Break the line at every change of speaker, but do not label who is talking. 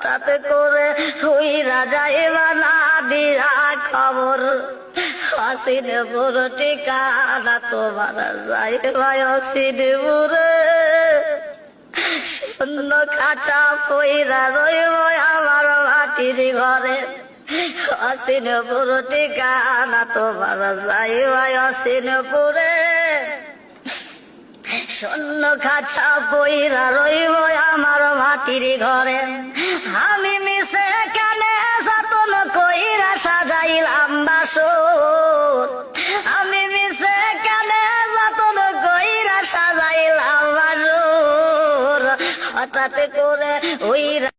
হঠাৎ করে হইরা যাইবা না দিয়া খবর অসিনপুর ঠিকানা তোমার যাইবা অসিনপুরে শূন্য খাঁচা পইরা রইব আমার মাটির ঘরে অসিনপুর ঠিকানা তোমার যাইবা অসিনপুরে শূন্য খাঁচা পইরা রইব আমার মাটির ঘরে আমি মিশে কেনে যতন কইরা সাজাইলাম বাসর আমি মিশে কেনে যতন কইরা সাজাইলাম বাসর হঠাৎ করে ওই